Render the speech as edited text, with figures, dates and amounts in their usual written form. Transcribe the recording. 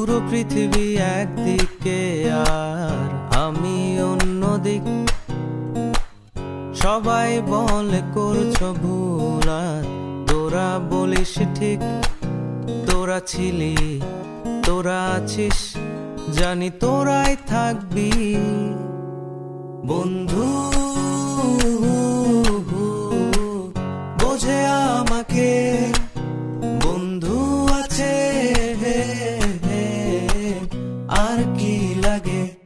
পুরো পৃথিবী একদিকে আর আমি অন্যদিক। সবাই বলে করছো ভুল আর তোরা বলিস ঠিক। তোরা ছিলি, তোরা আছিস, জানি তোরাই থাকবি। বন্ধু বোঝে আমাকে, বন্ধু আছে, আর কি লাগে।